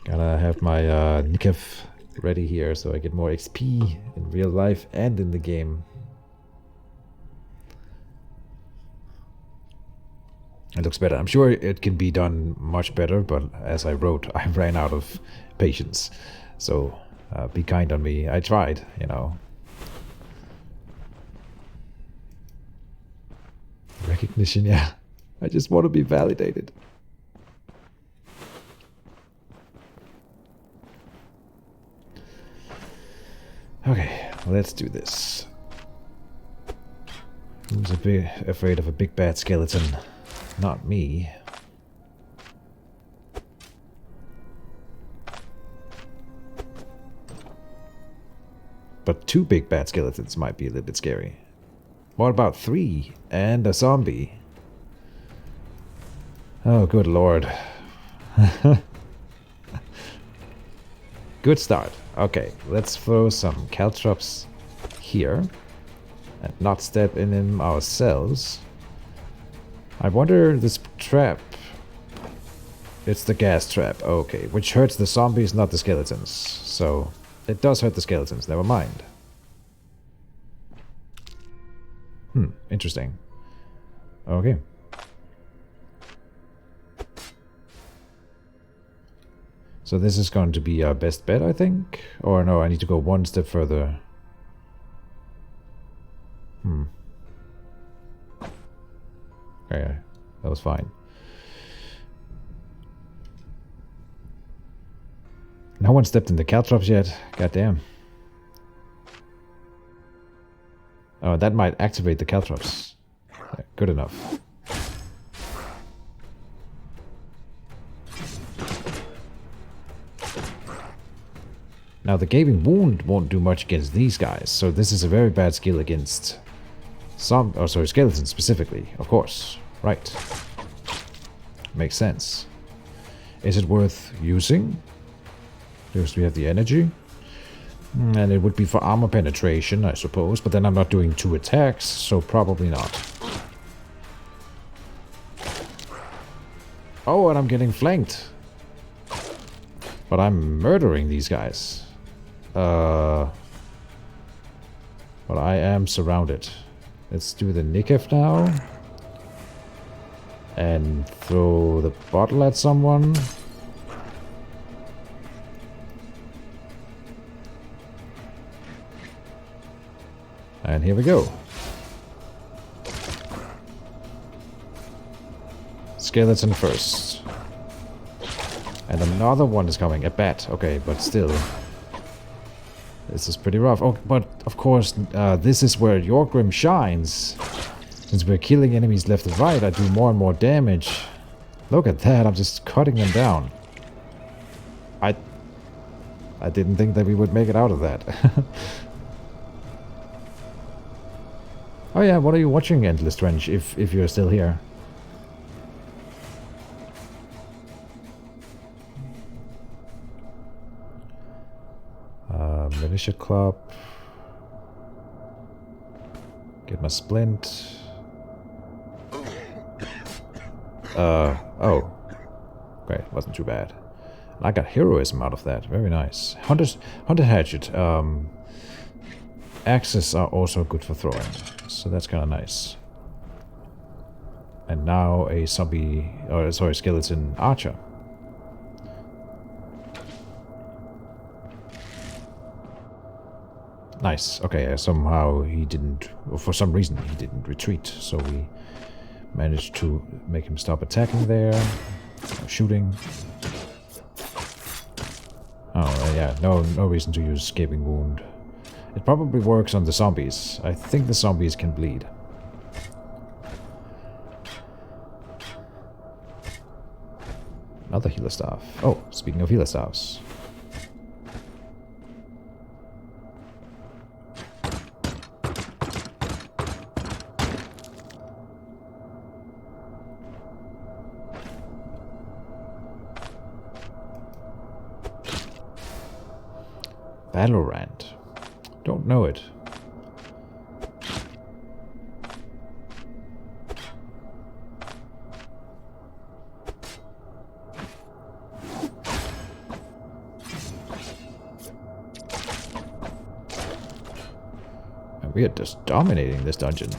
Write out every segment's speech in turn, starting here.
Gotta have my Nikef ready here so I get more XP in real life and in the game. It looks better. I'm sure it can be done much better, but as I wrote, I ran out of patience. So be kind on me. I tried, you know. Recognition, yeah. I just want to be validated. Okay, let's do this. Who's a bit afraid of a big bad skeleton? Not me. But 2 big bad skeletons might be a little bit scary. What about 3 and a zombie? Oh, good lord. Good start. Okay, let's throw some caltrops here and not step in them ourselves. I wonder this trap. It's the gas trap. Okay, which hurts the zombies, not the skeletons. So it does hurt the skeletons. Never mind. Interesting. Okay. So this is going to be our best bet, I think? Or no, I need to go one step further. Okay, that was fine. No one stepped in the caltrops yet. Goddamn. Oh, that might activate the caltrops. Good enough. Now the gaping wound won't do much against these guys, so this is a very bad skill against skeletons specifically, of course. Right. Makes sense. Is it worth using? Because we have the energy. And it would be for armor penetration, I suppose, but then I'm not doing 2 attacks, so probably not. Oh, and I'm getting flanked. But I'm murdering these guys. But I am surrounded. Let's do the Nikef now. And throw the bottle at someone. And here we go. Skeleton first. And another one is coming. A bat. Okay, but still. This is pretty rough. Oh, but of course, this is where your Grim shines. Since we're killing enemies left and right, I do more and more damage. Look at that, I'm just cutting them down. I didn't think that we would make it out of that. Oh yeah, what are you watching, Endless Trench, if you're still here? Militia Club. Get my splint. Oh. Okay, wasn't too bad. I got heroism out of that. Very nice. Hunter Hatchet. Axes are also good for throwing. So that's kind of nice. And now a skeleton archer. Nice. Okay, somehow he didn't, or for some reason he didn't retreat, so we managed to make him stop attacking there. Shooting. Oh, yeah, no reason to use Gaping Wound. It probably works on the zombies. I think the zombies can bleed. Another healer staff. Oh, speaking of healer staffs. Valorant. Don't know it. We are just dominating this dungeon.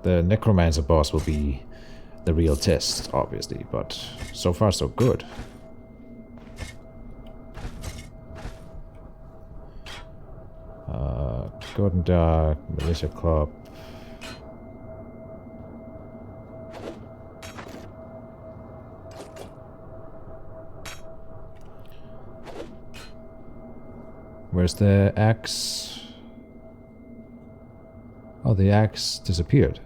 The Necromancer boss will be the real test, obviously, but so far so good. Golden Dark, Militia Club. Where's the axe? Oh, the axe disappeared.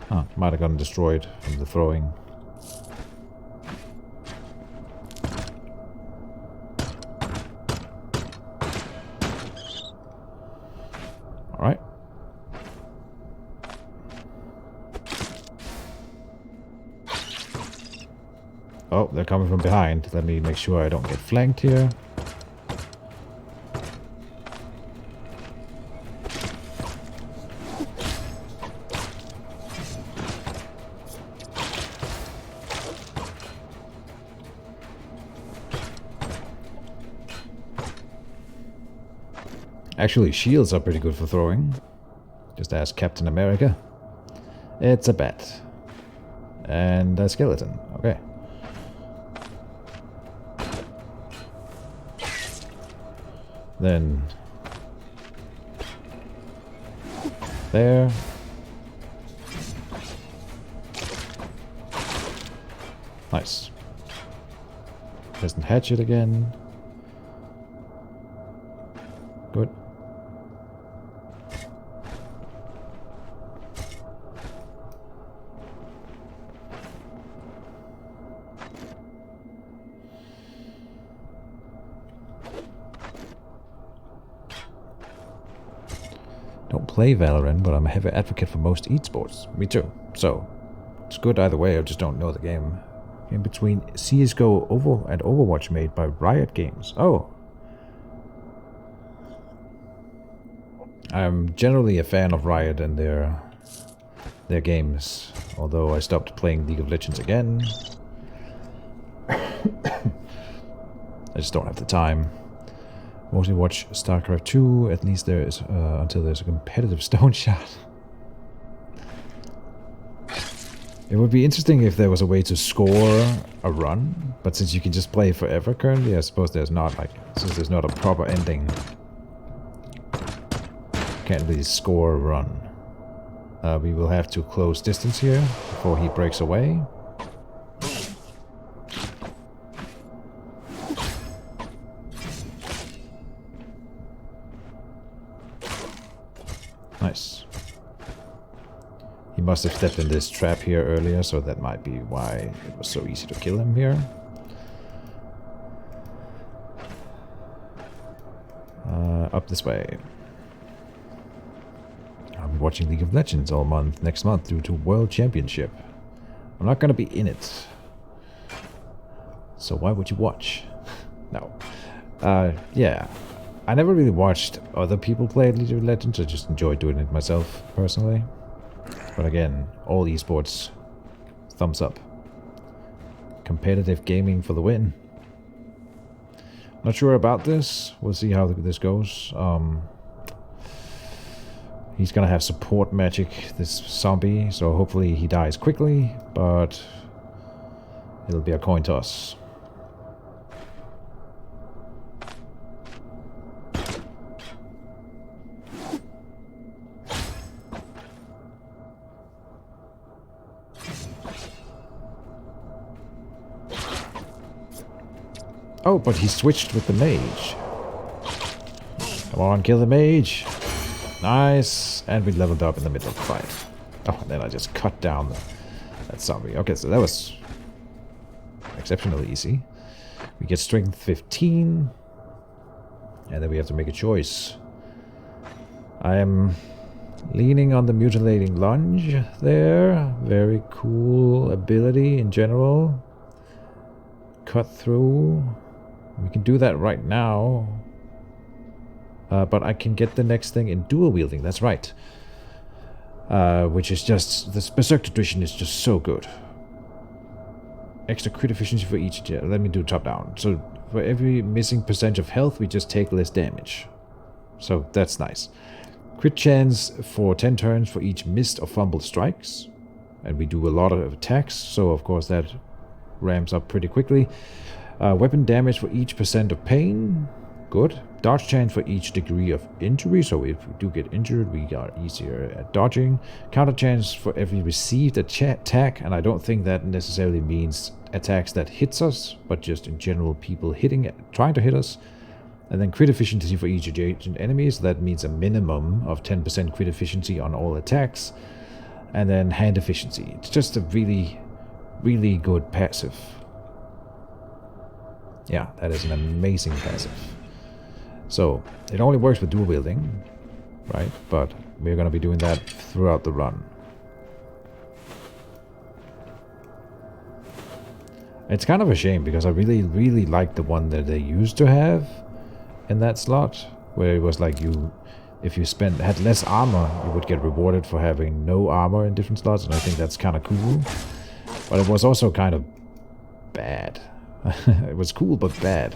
Huh, might have gotten destroyed from the throwing. Alright. Oh, they're coming from behind. Let me make sure I don't get flanked here. Actually, shields are pretty good for throwing. Just ask Captain America. It's a bat. And a skeleton. Okay. Then... there. Nice. Doesn't hatch it again. Good. Don't play Valorant, but I'm a heavy advocate for most esports. Me too. So, it's good either way, I just don't know the game. In between CSGO and Overwatch made by Riot Games. Oh. I'm generally a fan of Riot and their games. Although I stopped playing League of Legends again. I just don't have the time. Mostly watch StarCraft 2, at least there is until there's a competitive Stoneshard. It would be interesting if there was a way to score a run, but since you can just play forever currently, I suppose there's not, like, since there's not a proper ending. Can't really score a run. We will have to close distance here before he breaks away. Nice. He must have stepped in this trap here earlier, so that might be why it was so easy to kill him here. Up this way. I'm watching League of Legends all month, next month due to World Championship. I'm not gonna be in it. So why would you watch? No. Yeah. I never really watched other people play League of Legends, I just enjoy doing it myself, personally. But again, all esports, thumbs up. Competitive gaming for the win. Not sure about this, we'll see how this goes. He's gonna have support magic, this zombie, so hopefully he dies quickly, but it'll be a coin toss. Oh, but he switched with the mage. Come on, kill the mage. Nice. And we leveled up in the middle of the fight. Oh, and then I just cut down that zombie. Okay, so that was exceptionally easy. We get strength 15. And then we have to make a choice. I am leaning on the mutilating lunge there. Very cool ability in general. Cut through. We can do that right now. But I can get the next thing in dual wielding, that's right. Which is just, this Berserk Tradition is just so good. Extra crit efficiency for each. Yeah, let me do top down. So for every missing percentage of health, we just take less damage. So that's nice. Crit chance for 10 turns for each missed or fumbled strikes. And we do a lot of attacks, so of course that ramps up pretty quickly. Weapon damage for each % of pain. Good. Dodge chance for each degree of injury, so if we do get injured, we are easier at dodging. Counter chance for every received attack, and I don't think that necessarily means attacks that hits us, but just in general people trying to hit us. And then crit efficiency for each adjacent enemy, so that means a minimum of 10% crit efficiency on all attacks. And then hand efficiency. It's just a really, really good passive. Yeah, that is an amazing passive. So, it only works with dual wielding, right? But we're going to be doing that throughout the run. It's kind of a shame, because I really, really like the one that they used to have in that slot, where it was like if you had less armor, you would get rewarded for having no armor in different slots, and I think that's kind of cool. But it was also kind of bad. It was cool, but bad.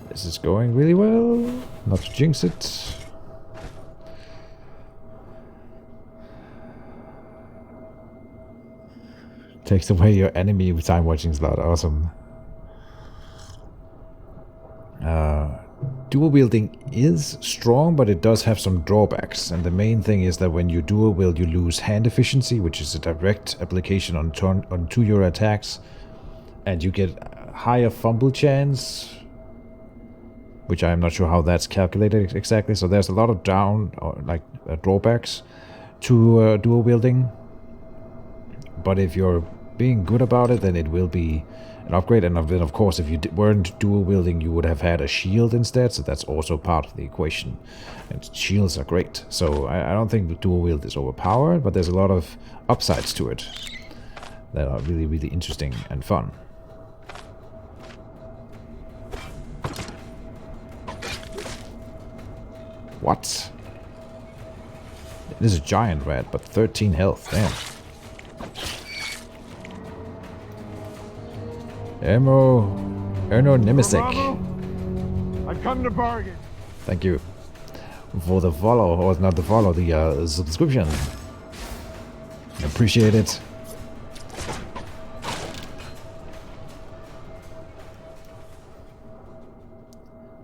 This is going really well. Not to jinx it. Takes away your enemy time watching slot. Awesome. Dual wielding is strong, but it does have some drawbacks. And the main thing is that when you dual wield, you lose hand efficiency, which is a direct application onto your attacks. And you get higher fumble chance, which I'm not sure how that's calculated exactly. So there's a lot of drawbacks to dual wielding. But if you're being good about it, then it will be an upgrade. And then of course, if you weren't dual wielding, you would have had a shield instead. So that's also part of the equation. And shields are great. So I don't think the dual wield is overpowered, but there's a lot of upsides to it that are really, really interesting and fun. What? It is a giant rat, but 13 health. Damn. Erno Nemesic. I've come to bargain. Thank you for the follow, or not the follow, the subscription. Appreciate it.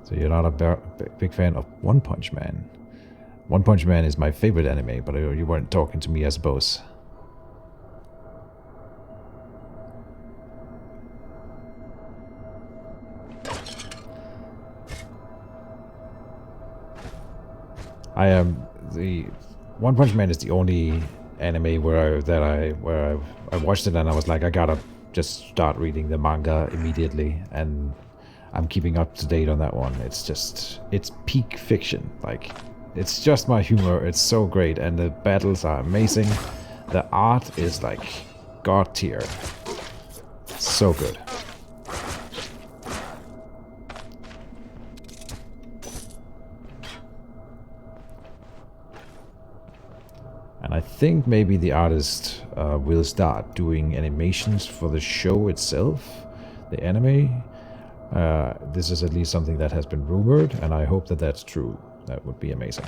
So you're not a big fan of One Punch Man. One Punch Man is my favorite anime, but you weren't talking to me, I suppose. The One Punch Man is the only anime where I watched it and I was like, I gotta just start reading the manga immediately, and I'm keeping up to date on that one. It's peak fiction. Like, it's just my humor. It's so great, and the battles are amazing. The art is like god tier. So good. And I think maybe the artist will start doing animations for the show itself, the anime. This is at least something that has been rumored, and I hope that that's true. That would be amazing.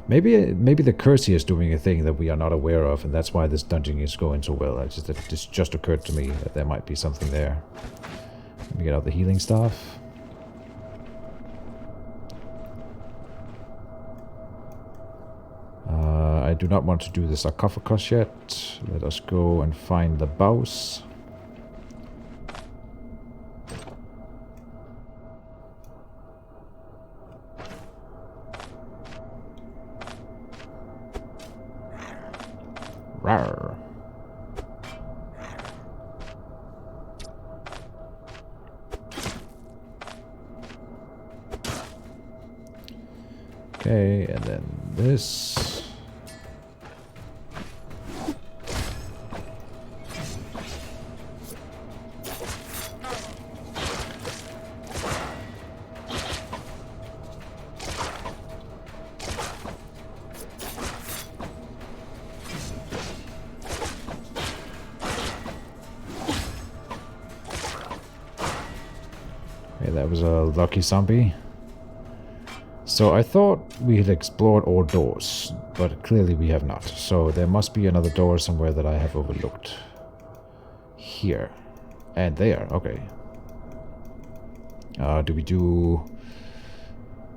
Maybe the curse here is doing a thing that we are not aware of, and that's why this dungeon is going so well. It just occurred to me that there might be something there. Let me get out the healing staff. I do not want to do the sarcophagus yet. Let us go and find the bows. Rawr. Okay, and then this. Okay, that was a lucky zombie. So I thought we had explored all doors, but clearly we have not. So there must be another door somewhere that I have overlooked. Here. And there, okay. Do we do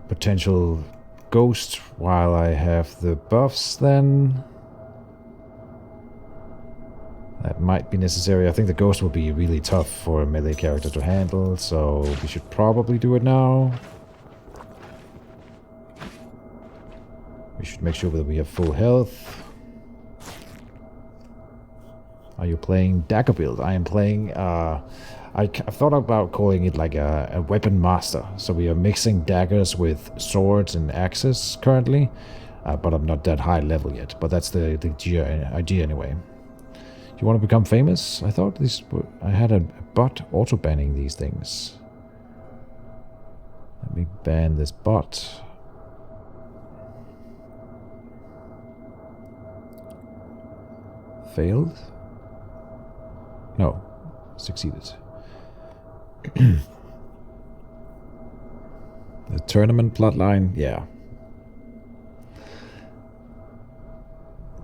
potential ghost while I have the buffs then? That might be necessary. I think the ghost will be really tough for a melee character to handle, so we should probably do it now. We should make sure that we have full health. Are you playing dagger build? I am playing, I've thought about calling it like a weapon master. So we are mixing daggers with swords and axes currently. But I'm not that high level yet. But that's the idea anyway. Do you want to become famous? I thought I had a bot auto-banning these things. Let me ban this bot. Failed? No. Succeeded. The tournament plotline? Yeah.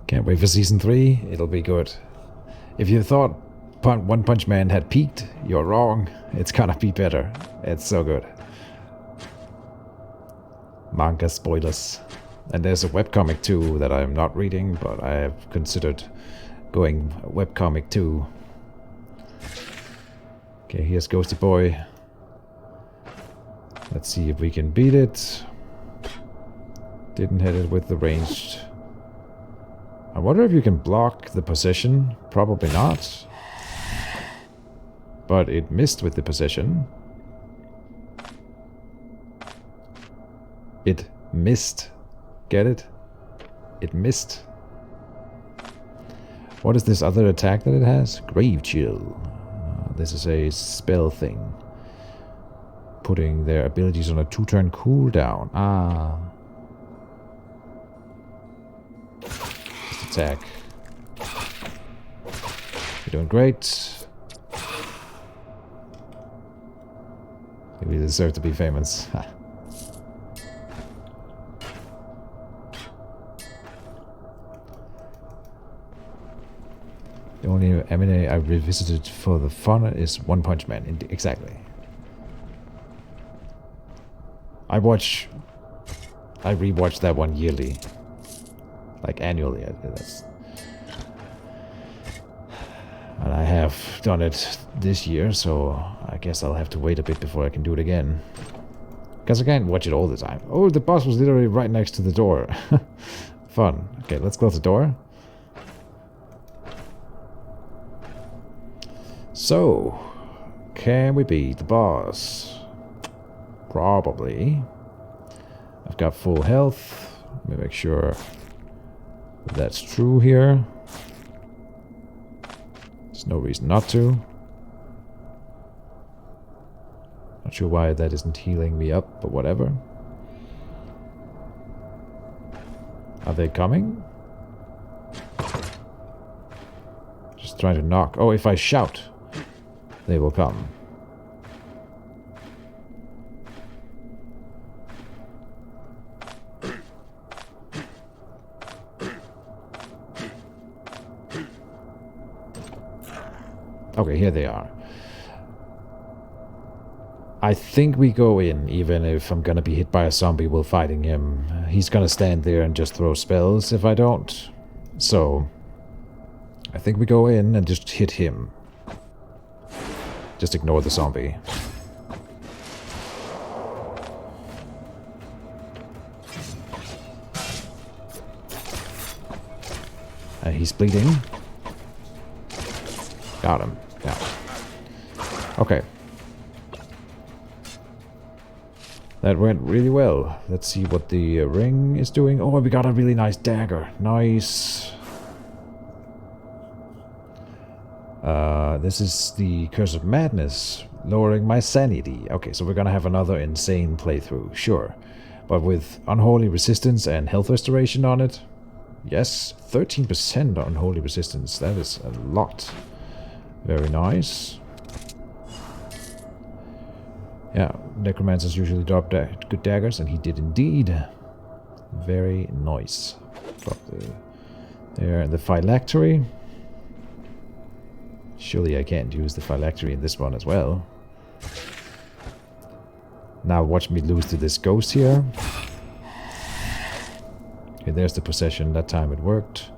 Can't wait for season 3. It'll be good. If you thought One Punch Man had peaked, you're wrong. It's gonna be better. It's so good. Manga spoilers. And there's a webcomic too that I'm not reading, but I have considered going webcomic too. Okay, here's Ghosty Boy. Let's see if we can beat it. Didn't hit it with the ranged. I wonder if you can block the possession. Probably not. But it missed with the possession. It missed. Get it? It missed. What is this other attack that it has? Grave Chill. This is a spell thing. Putting their abilities on a 2-turn cooldown. Ah. Just attack. You're doing great. We deserve to be famous. The only anime I revisited for the fun is One Punch Man. Exactly. I rewatch that one yearly. Like annually. And I have done it this year, so I guess I'll have to wait a bit before I can do it again. Because I can't watch it all the time. Oh, the boss was literally right next to the door. Fun. Okay, let's close the door. So, can we beat the boss? Probably. I've got full health. Let me make sure that's true here. There's no reason not to. Not sure why that isn't healing me up, but whatever. Are they coming? Just trying to knock. Oh, if I shout, they will come. Okay, here they are. I think we go in, even if I'm gonna be hit by a zombie while fighting him. He's gonna stand there and just throw spells if I don't. So, I think we go in and just hit him. Just ignore the zombie. He's bleeding. Got him. Yeah. Okay. That went really well. Let's see what the ring is doing. Oh, we got a really nice dagger. Nice. This is the Curse of Madness, lowering my sanity. Okay, so we're gonna have another insane playthrough, sure. But with Unholy Resistance and Health Restoration on it. Yes, 13% Unholy Resistance. That is a lot. Very nice. Yeah, necromancers usually drop good daggers, and he did indeed. Very nice. Drop the phylactery. Surely I can't use the phylactery in this one as well. Now watch me lose to this ghost here. Okay, there's the possession. That time it worked.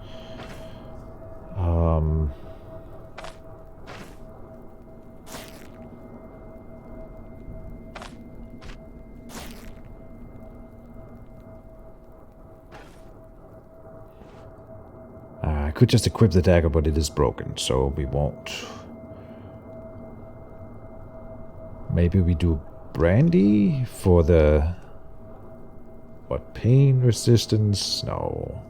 I could just equip the dagger, but it is broken, so we won't. Maybe we do brandy for the... What, pain resistance? No.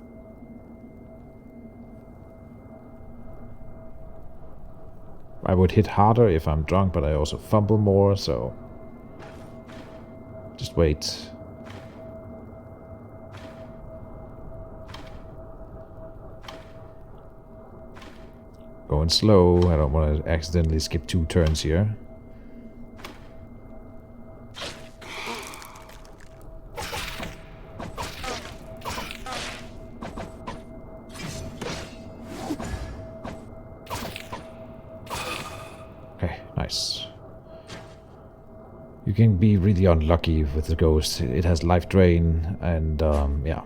I would hit harder if I'm drunk, but I also fumble more, so... Just wait. Going slow. I don't want to accidentally skip 2 turns here. Okay, nice. You can be really unlucky with the ghost. It has life drain, and yeah.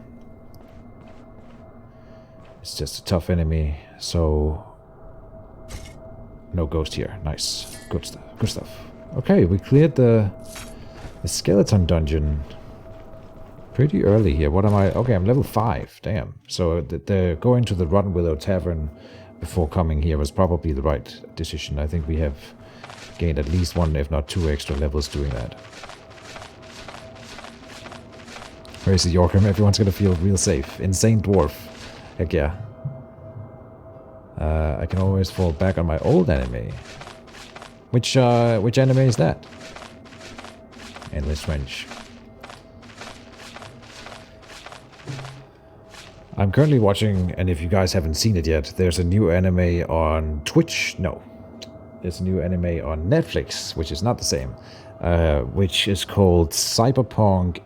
It's just a tough enemy, so... No ghost here. Nice. Good stuff. Good stuff. Okay, we cleared the skeleton dungeon pretty early here. What am I? Okay, I'm level 5. Damn. So the going to the Rotten Willow Tavern before coming here was probably the right decision. I think we have gained at least 1, if not 2 extra levels doing that. Where's the Yorkham? Everyone's gonna feel real safe. Insane dwarf. Heck yeah. I can always fall back on my old enemy. Which enemy is that? Endless Wrench. I'm currently watching, and if you guys haven't seen it yet, there's a new anime on Twitch. No. There's a new anime on Netflix, which is not the same. Which is called Cyberpunk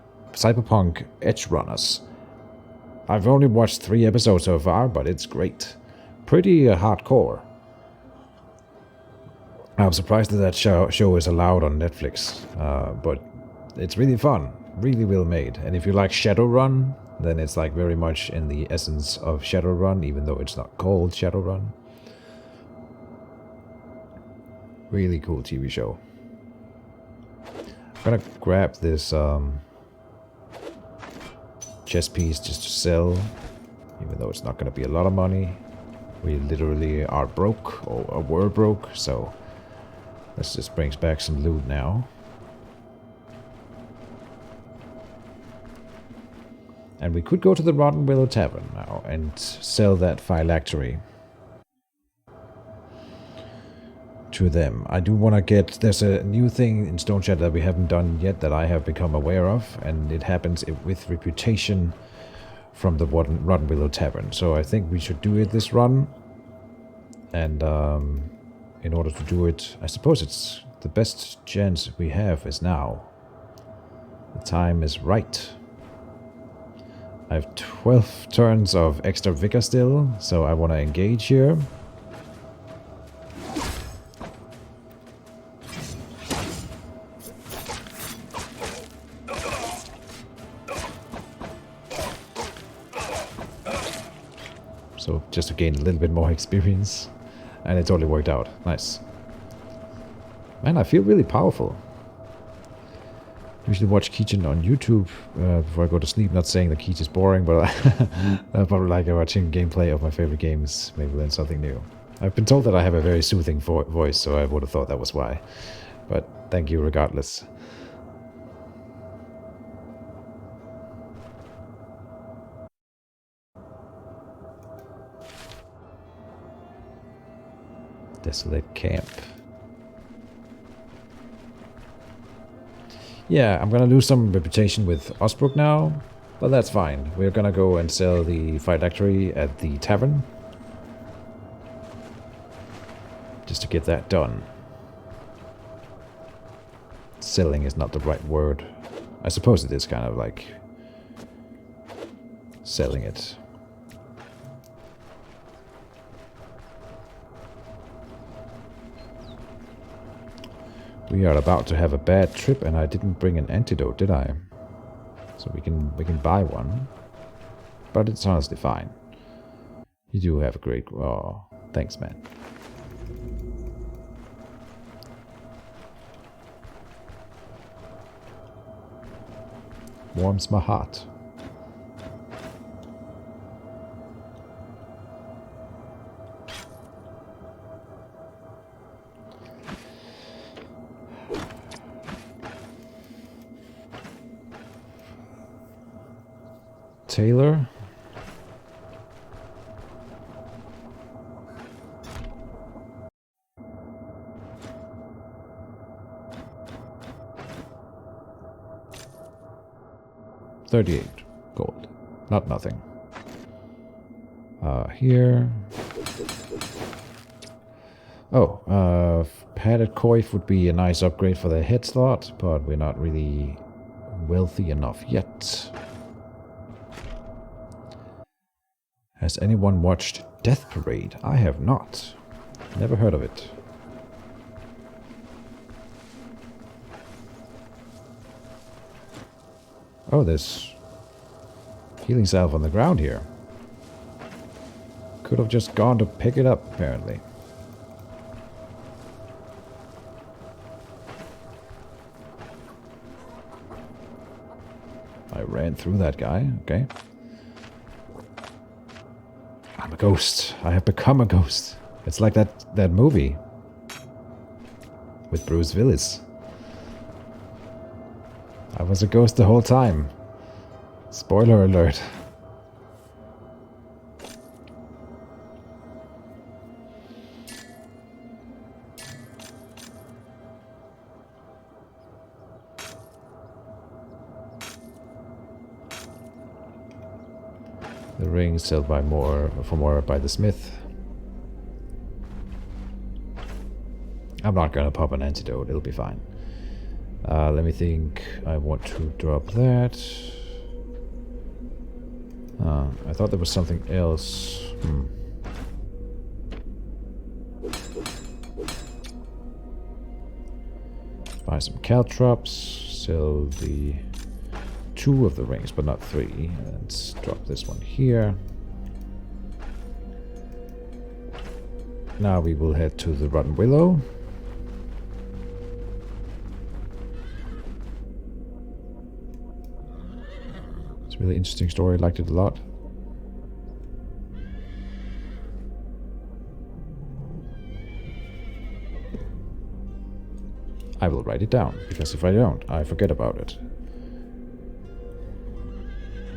Edge Runners. I've only watched 3 episodes so far, but it's great. Pretty hardcore. I'm surprised that show is allowed on Netflix, but it's really fun, really well made. And if you like Shadowrun, then it's like very much in the essence of Shadowrun, even though it's not called Shadowrun. Really cool TV show. I'm gonna grab this chest piece just to sell, even though it's not gonna be a lot of money. We literally are broke, or were broke, so this just brings back some loot now. And we could go to the Rotten Willow Tavern now and sell that phylactery to them. I do want to get... There's a new thing in Stoneshard that we haven't done yet that I have become aware of, and it happens with reputation from the Rotten Willow Tavern. So I think we should do it this run. And in order to do it, I suppose it's the best chance we have is now. The time is right. I have 12 turns of extra vigor still, so I want to engage here. So just to gain a little bit more experience. And it totally worked out. Nice. Man, I feel really powerful. Usually watch Keejchen on YouTube before I go to sleep. Not saying that Keech is boring, but I probably like watching gameplay of my favorite games. Maybe learn something new. I've been told that I have a very soothing voice, so I would have thought that was why. But thank you regardless. Desolate camp. Yeah, I'm gonna lose some reputation with Osbrook now, but that's fine. We're gonna go and sell the phylactery at the tavern. Just to get that done. selling is not the right word. I suppose it is kind of like selling it. We are about to have a bad trip, and I didn't bring an antidote, did I? So we can buy one, but it's honestly fine. You do have a great... Oh, thanks, man. Warms my heart. Taylor. $38 gold. Not nothing. Here. Oh, padded coif would be a nice upgrade for the head slot, but we're not really wealthy enough yet. Has anyone watched Death Parade? I have not. Never heard of it. Oh, there's healing salve on the ground here. Could have just gone to pick it up, apparently. I ran through that guy, okay. I'm a ghost. I have become a ghost. It's like that movie with Bruce Willis. I was a ghost the whole time. Spoiler alert. The ring sold for more by the smith. I'm not gonna pop an antidote, it'll be fine. Let me think. I want to drop that. I thought there was something else. Buy some caltrops. Sell the 2 of the rings, but not 3. Let's drop this one here. Now we will head to the Rotten Willow. Really interesting story, liked it a lot. I will write it down, because if I don't, I forget about it.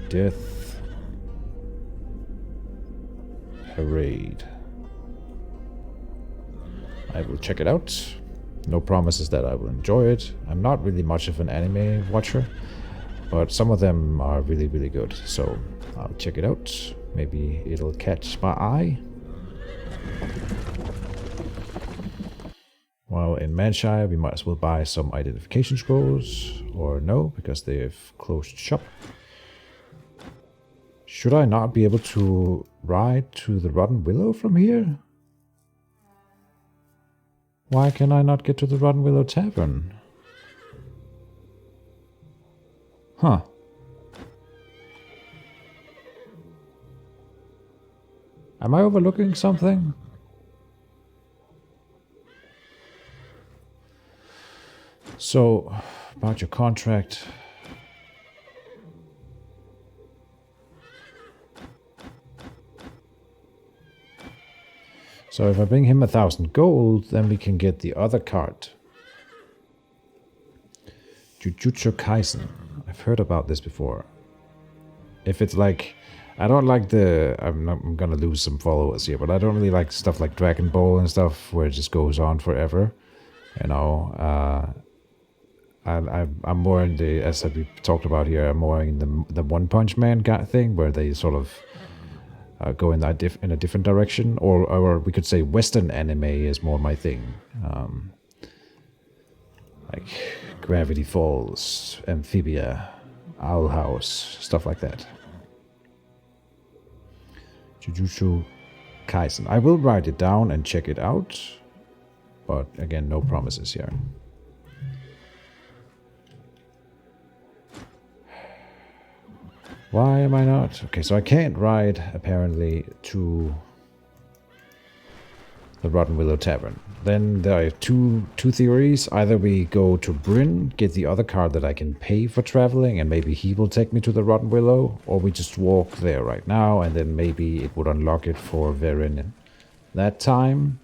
Death Parade. I will check it out. No promises that I will enjoy it. I'm not really much of an anime watcher, but some of them are really, really good. So I'll check it out. Maybe it'll catch my eye. While in Manshire, we might as well buy some identification scrolls. Or no, because they've closed shop. Should I not be able to ride to the Rotten Willow from here? Why can I not get to the Rotten Willow Tavern? Huh. Am I overlooking something? So, about your contract. So if I bring him 1,000 gold, then we can get the other card. Jujutsu Kaisen. I've heard about this before. If it's like... I don't like the... I'm gonna lose some followers here, but I don't really like stuff like Dragon Ball and stuff where it just goes on forever. You know, I'm more in the... As we talked about here, I'm more in the One Punch Man thing, where they sort of go in a different direction. Or we could say Western anime is more my thing. Like Gravity Falls, Amphibia, Owl House, stuff like that. Jujutsu Kaisen. I will write it down and check it out, but again, no promises here. Why am I not? Okay, so I can't ride, apparently, to the Rotten Willow Tavern. Then there are two theories. Either we go to Bryn, get the other card that I can pay for traveling, and maybe he will take me to the Rotten Willow, or we just walk there right now, and then maybe it would unlock it for Verin that time.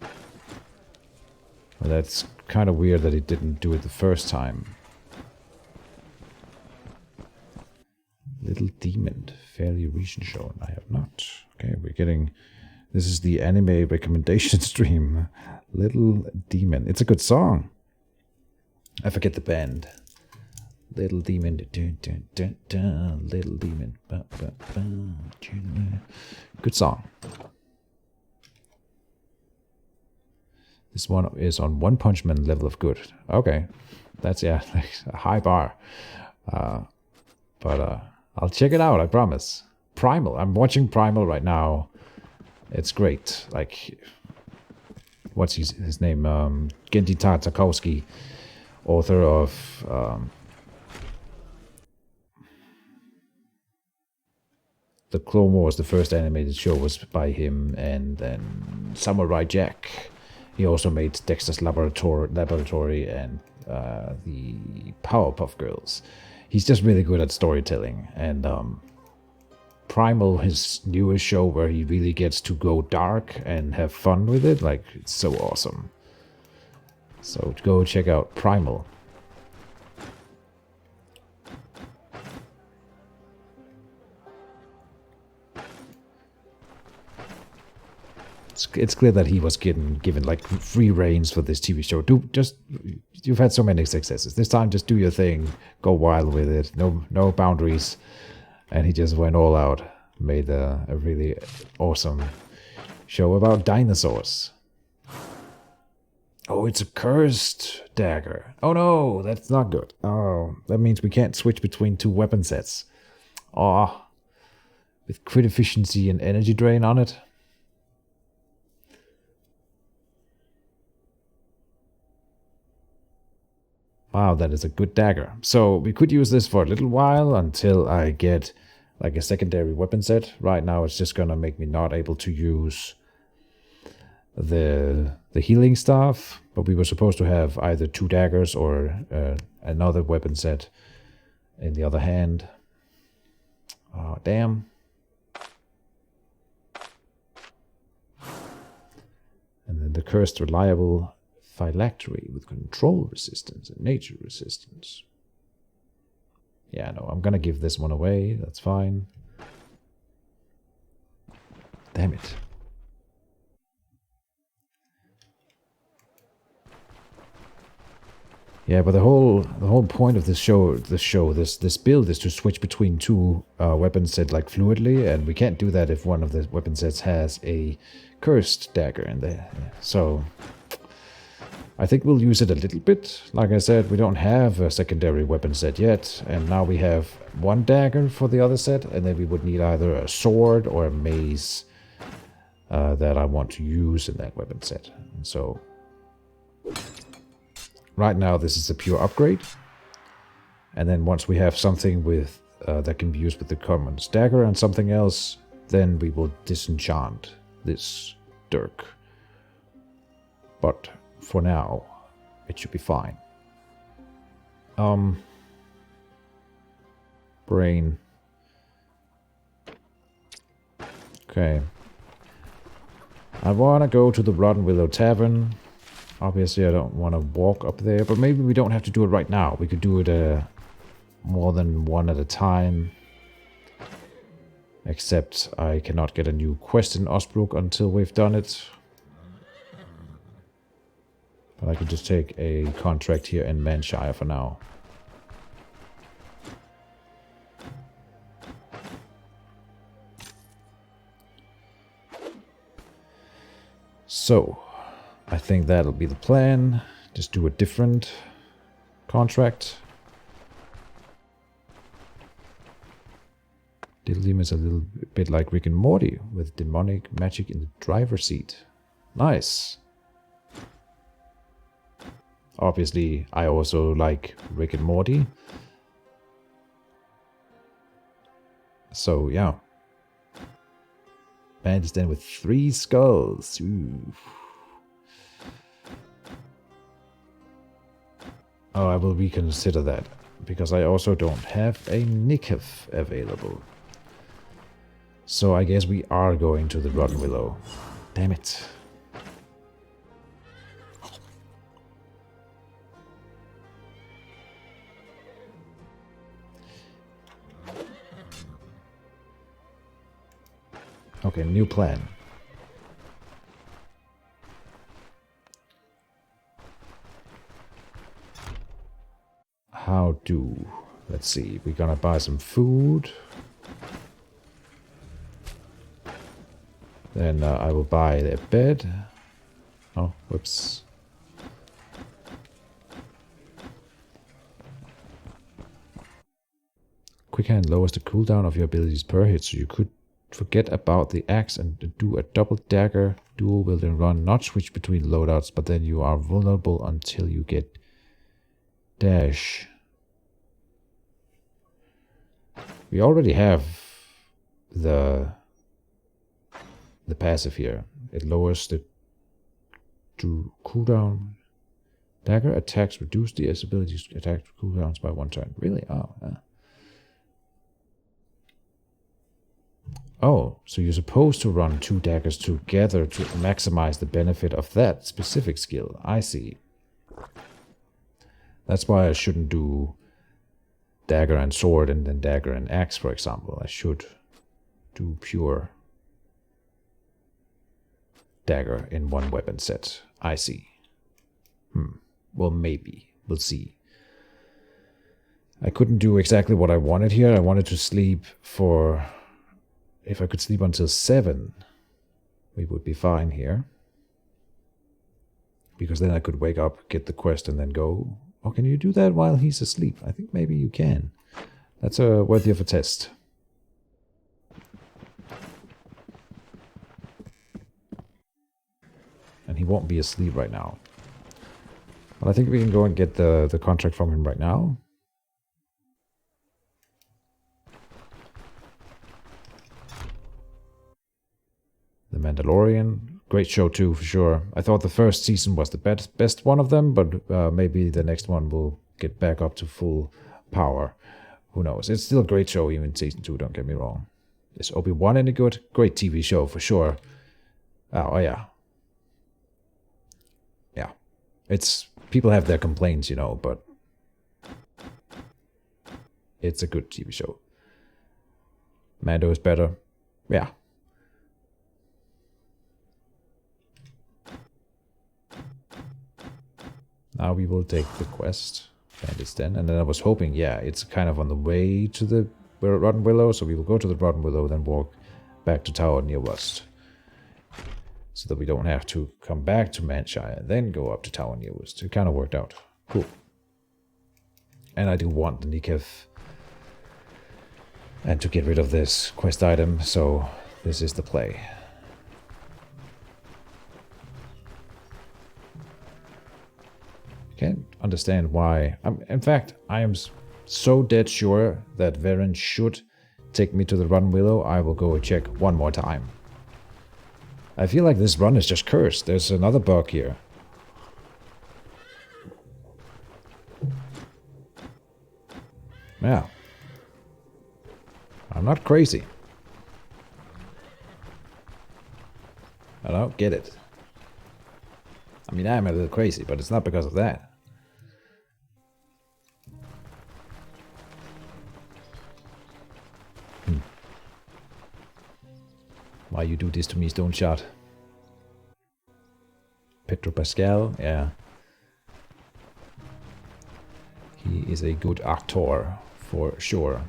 Well, that's kind of weird that it didn't do it the first time. Little Demon, fairly recent show. I have not. Okay, we're getting... This is the anime recommendation stream. Little Demon. It's a good song. I forget the band. Little Demon. Dun, dun, dun, dun, Little Demon. Ba, ba, ba, good song. This one is on One Punch Man level of good. Okay. That's, yeah, a high bar. But I'll check it out, I promise. Primal. I'm watching Primal right now. It's great. Like, what's his name? Genji Tartakovsky, author of the Clone Wars, the first animated show was by him, and then Samurai Jack. He also made Dexter's Laboratory and the Powerpuff Girls. He's just really good at storytelling, and Primal, his newest show where he really gets to go dark and have fun with it, like, it's so awesome. So go check out Primal. It's clear that he was given like free reins for this TV show. You've had so many successes. This time, just do your thing, go wild with it. No boundaries, and he just went all out. Made a really awesome show about dinosaurs. Oh, it's a cursed dagger. Oh no, that's not good. Oh, that means we can't switch between two weapon sets. Oh, with crit efficiency and energy drain on it. Wow, that is a good dagger. So we could use this for a little while until I get like a secondary weapon set. Right now it's just gonna make me not able to use the healing stuff, but we were supposed to have either two daggers or another weapon set in the other hand. Oh, damn. And then the cursed reliable phylactery with control resistance and nature resistance. Yeah, no, I'm gonna give this one away. That's fine. Damn it. Yeah, but the whole point of this build is to switch between two weapon sets like fluidly, and we can't do that if one of the weapon sets has a cursed dagger in there. So I think we'll use it a little bit. Like I said, we don't have a secondary weapon set yet, and now we have one dagger for the other set, and then we would need either a sword or a mace that I want to use in that weapon set. And so right now this is a pure upgrade, and then once we have something with that can be used with the common dagger and something else, then we will disenchant this dirk. But for now, it should be fine. Brain. Okay. I want to go to the Rotten Willow Tavern. Obviously, I don't want to walk up there, but maybe we don't have to do it right now. We could do it more than one at a time. Except I cannot get a new quest in Osbrook until we've done it. But I could just take a contract here in Manshire for now. So, I think that'll be the plan. just do a different contract. Little Demon is a little bit like Rick and Morty with demonic magic in the driver's seat. Nice. Obviously, I also like Rick and Morty. So, yeah. Bandits then with 3 skulls. Ooh. Oh, I will reconsider that. Because I also don't have a Nikif available. So I guess we are going to the Rotten Willow. Damn it. Okay, new plan. How do... Let's see, we're gonna buy some food. Then I will buy a bed. Oh, whoops. Quick Hand lowers the cooldown of your abilities per hit, so you could forget about the axe and do a double dagger. Dual will then run, not switch between loadouts, but then you are vulnerable until you get dash. We already have the passive here. It lowers the cooldown. Dagger attacks reduce the ability's attack cooldowns by 1 turn. Really? Oh, yeah. Oh, so you're supposed to run 2 daggers together to maximize the benefit of that specific skill. I see. That's why I shouldn't do dagger and sword and then dagger and axe, for example. I should do pure dagger in 1 weapon set. I see. Well, maybe. We'll see. I couldn't do exactly what I wanted here. I wanted to sleep for... If I could sleep until 7, we would be fine here. Because then I could wake up, get the quest, and then go. Oh, can you do that while he's asleep? I think maybe you can. That's worthy of a test. And he won't be asleep right now. But I think we can go and get the contract from him right now. The Mandalorian, great show too, for sure. I thought the first season was the best one of them, but maybe the next one will get back up to full power. Who knows? It's still a great show, even season 2, don't get me wrong. Is Obi-Wan any good? Great TV show, for sure. Oh, yeah. Yeah. It's... People have their complaints, you know, but... It's a good TV show. Mando is better. Yeah. Now we will take the quest, Bandits Den, and then I was hoping, yeah, it's kind of on the way to the Rotten Willow, so we will go to the Rotten Willow, then walk back to Tower Near West, so that we don't have to come back to Manshire and then go up to Tower Near West. It kind of worked out. Cool. And I do want the Nikif and to get rid of this quest item, so this is the play. Can't understand why. In fact, I am so dead sure that Varen should take me to the Rotten Willow. I will go and check one more time. I feel like this run is just cursed. There's another bug here. Yeah. I'm not crazy. I don't get it. I mean, I'm a little crazy, but it's not because of that. Why you do this to me, Stoneshard? Pedro Pascal, yeah. He is a good actor, for sure.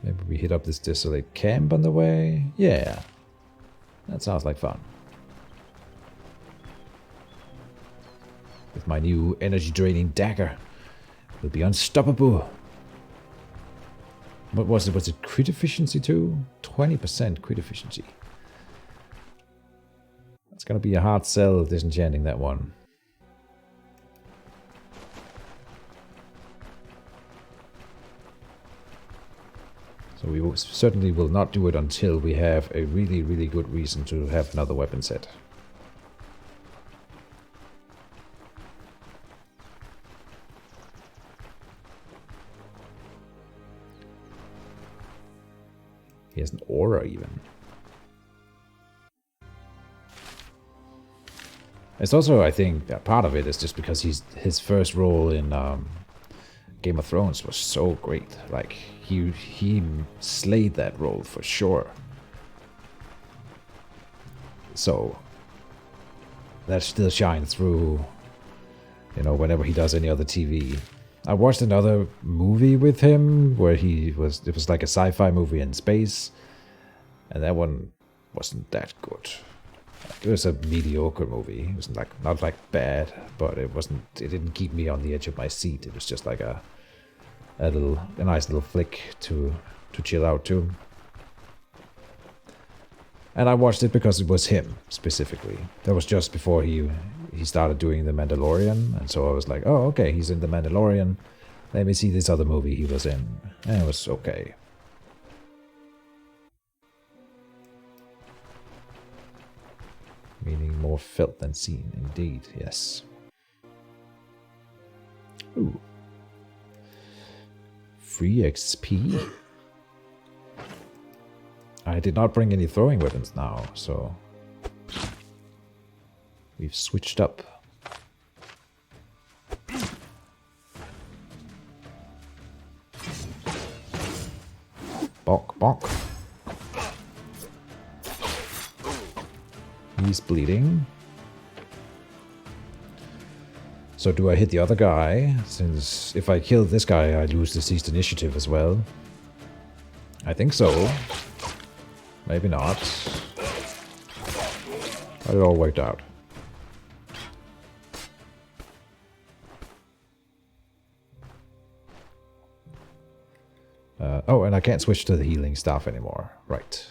Maybe we hit up this desolate camp on the way? Yeah. That sounds like fun. with my new energy-draining dagger. Will be unstoppable. What was it? Was it crit efficiency too? 20% crit efficiency. It's gonna be a hard sell disenchanting that one. So we certainly will not do it until we have a really, really good reason to have another weapon set. He has an aura even. It's also, I think, part of it is just because his first role in Game of Thrones was so great. Like, he slayed that role for sure. So that still shines through, you know, whenever he does any other TV. I watched another movie with him where it was like a sci-fi movie in space, and that one wasn't that good. It was a mediocre movie. It was not like bad, but it didn't keep me on the edge of my seat. It was just like a nice little flick to chill out to. And I watched it because it was him specifically. That was just before he started doing The Mandalorian, and so I was like, oh, okay, he's in The Mandalorian. Let me see this other movie he was in. And it was okay. Meaning more felt than seen, indeed, yes. Ooh. Free XP. I did not bring any throwing weapons now, so we've switched up. Bonk, bonk. He's bleeding. So do I hit the other guy? Since if I kill this guy, I lose the seized initiative as well. I think so. Maybe not. But it all worked out. Oh, and I can't switch to the healing staff anymore. Right.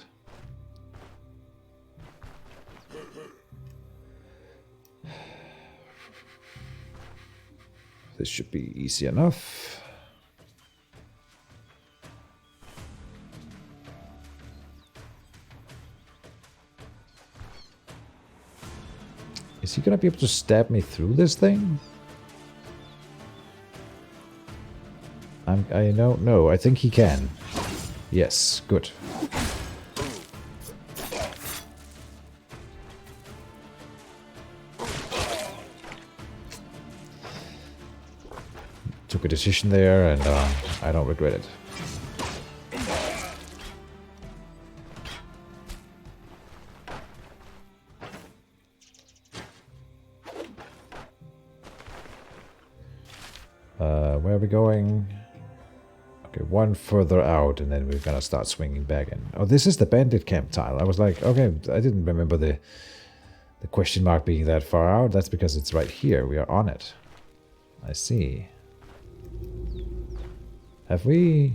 This should be easy enough. Is he gonna be able to stab me through this thing? I don't know. I think he can. Yes, good. Took a decision there, and I don't regret it. Where are we going? Okay, one further out, and then we're gonna start swinging back in. Oh, this is the bandit camp tile. I was like, okay, I didn't remember the question mark being that far out. That's because it's right here. We are on it. I see. Have we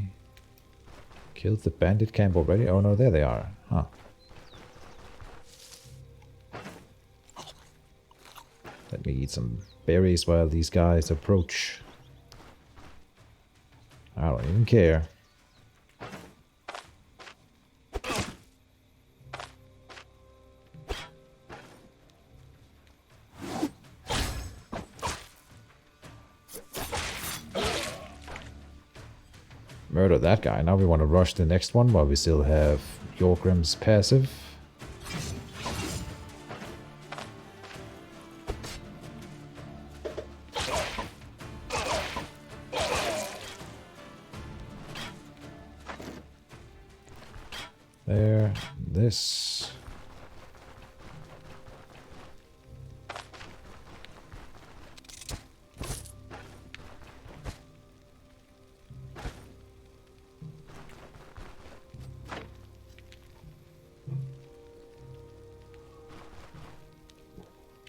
killed the bandit camp already? Oh no, there they are. Huh. Let me eat some berries while these guys approach. I don't even care. Murder that guy. Now we want to rush the next one while we still have Yorgrim's passive. There. This.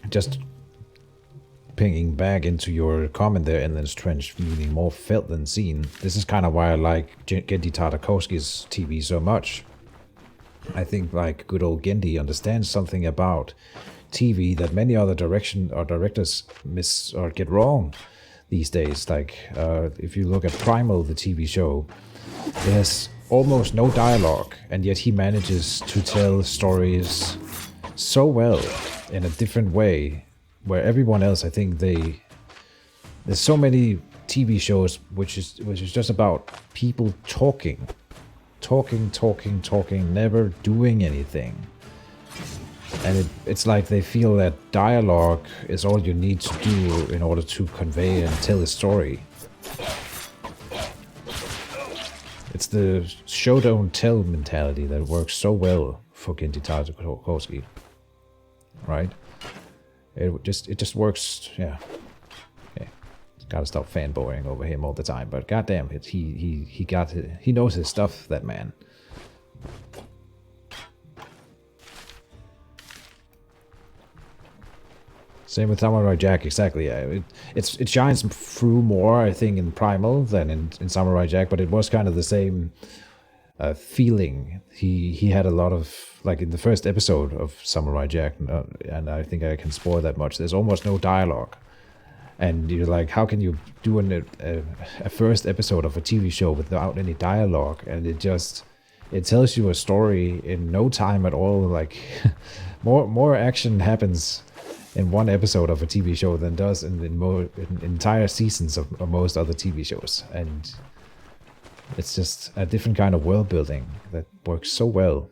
Just looping back into your comment there, and then Trench, meaning more felt than seen. This is kind of why I like Gendy Tartakovsky's TV so much. I think like good old Gendy understands something about TV that many other directors miss or get wrong these days. Like if you look at Primal, the TV show, it has almost no dialogue, and yet he manages to tell stories so well in a different way, where everyone else, I think there's so many TV shows which is just about people talking, never doing anything. And it's like they feel that dialogue is all you need to do in order to convey and tell a story. It's the show don't tell mentality that works so well for Gendy Tartakovsky, right? It just works, yeah. Okay, gotta stop fanboying over him all the time, but goddamn it, he knows his stuff, that man. Same with Samurai Jack, exactly. Yeah. It shines through more, I think, in Primal than in Samurai Jack, but it was kind of the same feeling. He had a lot of, like in the first episode of Samurai Jack, and I think I can spoil that much, there's almost no dialogue. And you're like, how can you do a first episode of a TV show without any dialogue? And it tells you a story in no time at all. Like more action happens in one episode of a TV show than does in entire seasons of most other TV shows. And it's just a different kind of world building that works so well.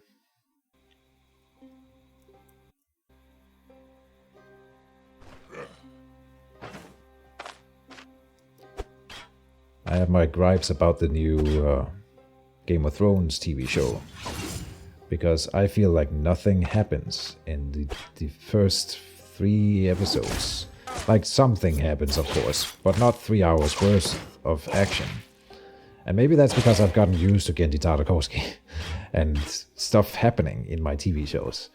I have my gripes about the new Game of Thrones TV show, because I feel like nothing happens in the first 3 episodes. Like something happens, of course, but not 3 hours worth of action. And maybe that's because I've gotten used to Gendy Tartakovsky and stuff happening in my TV shows.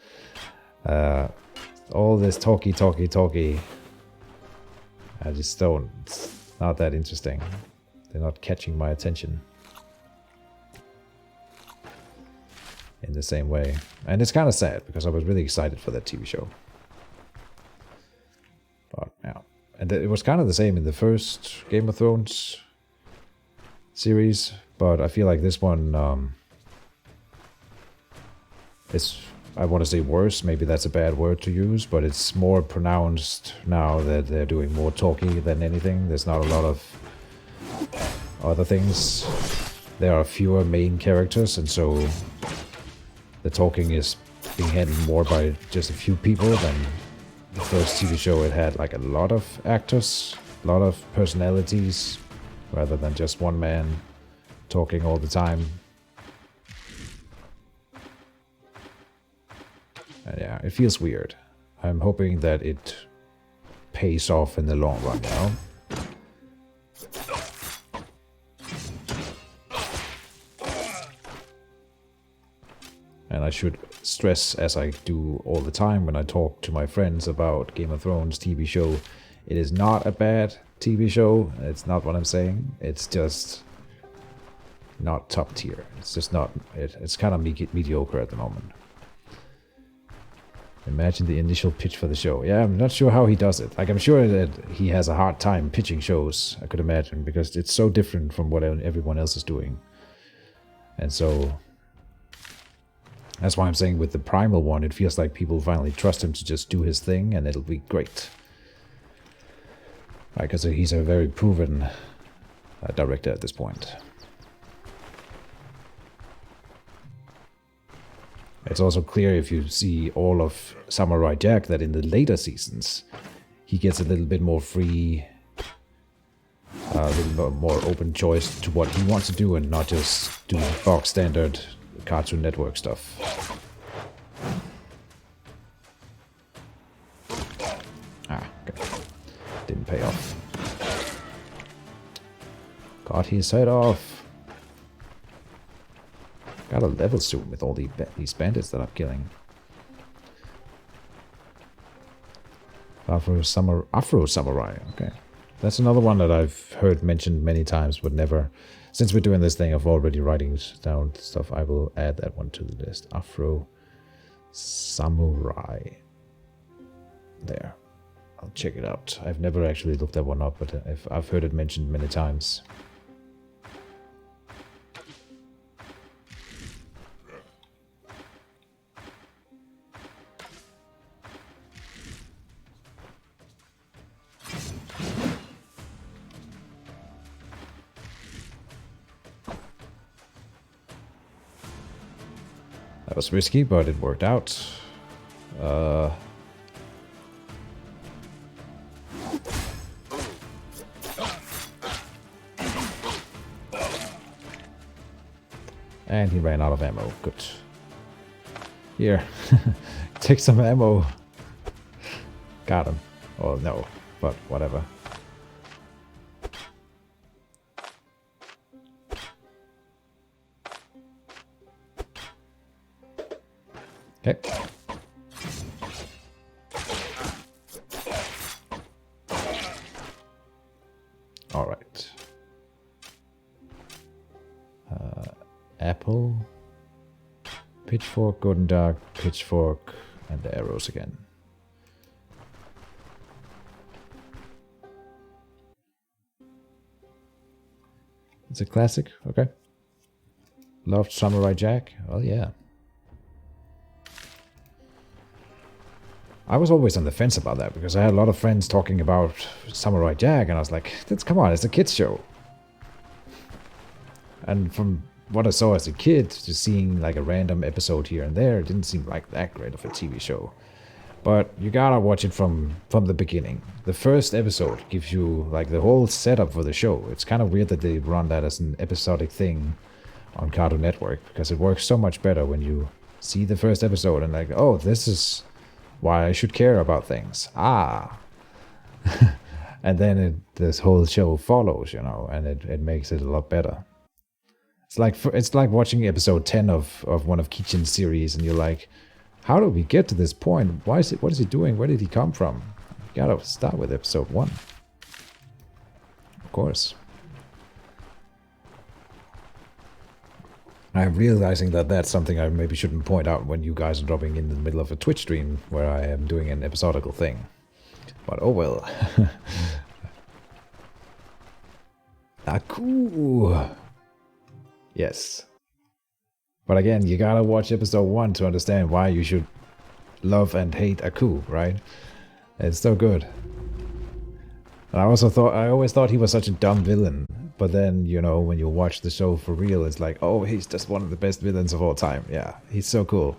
All this talky. I just don't. It's not that interesting. They're not catching my attention in the same way. And it's kind of sad, because I was really excited for that TV show. But yeah, and it was kind of the same in the first Game of Thrones series, but I feel like this one is, I want to say worse, maybe that's a bad word to use, but it's more pronounced now that they're doing more talky than anything. There's not a lot of other things. There are fewer main characters, and so the talking is being handled more by just a few people than the first TV show. It had like a lot of actors, a lot of personalities, rather than just one man talking all the time. And yeah, it feels weird. I'm hoping that it pays off in the long run, you know? And I should stress, as I do all the time when I talk to my friends about Game of Thrones TV show, it is not a bad TV show. It's not what I'm saying. It's just not top tier. It's just not. It's kind of mediocre at the moment. Imagine the initial pitch for the show. Yeah, I'm not sure how he does it. Like, I'm sure that he has a hard time pitching shows, I could imagine, because it's so different from what everyone else is doing. And so that's why I'm saying with the Primal one, it feels like people finally trust him to just do his thing, and it'll be great. Because he's a very proven director at this point. It's also clear if you see all of Samurai Jack that in the later seasons, he gets a little bit more free, a little more open choice to what he wants to do, and not just do box standard Cartoon Network stuff. Ah, okay. Didn't pay off. Got his head off. Got a level soon with all these bandits that I'm killing. Afro Samurai. Okay. That's another one that I've heard mentioned many times, but never... Since we're doing this thing of already writing down stuff, I will add that one to the list. Afro Samurai. There. I'll check it out. I've never actually looked that one up, but I've heard it mentioned many times. That was risky, but it worked out. And he ran out of ammo. Good. Here. Take some ammo. Got him. Oh no, but whatever. Okay. All right. Apple, pitchfork, golden dark, pitchfork, and the arrows again. It's a classic. Okay. Loved Samurai Jack. Oh yeah. I was always on the fence about that because I had a lot of friends talking about Samurai Jack, and I was like, come on, it's a kids show. And from what I saw as a kid, just seeing like a random episode here and there, it didn't seem like that great of a TV show. But you gotta watch it from the beginning. The first episode gives you like the whole setup for the show. It's kind of weird that they run that as an episodic thing on Cartoon Network, because it works so much better when you see the first episode and like, oh, this is why I should care about things. Ah. And then this whole show follows, you know, and it makes it a lot better. It's like watching episode 10 of one of Keejchen's series, and you're like, how did we get to this point? What is he doing? Where did he come from? You gotta start with episode 1. Of course. I'm realizing that that's something I maybe shouldn't point out when you guys are dropping in the middle of a Twitch stream where I am doing an episodical thing. But oh well. Aku. Yes. But again, you gotta watch episode 1 to understand why you should love and hate Aku, right? It's so good. And I always thought he was such a dumb villain. But then, you know, when you watch the show for real, it's like, oh, he's just one of the best villains of all time. Yeah, he's so cool.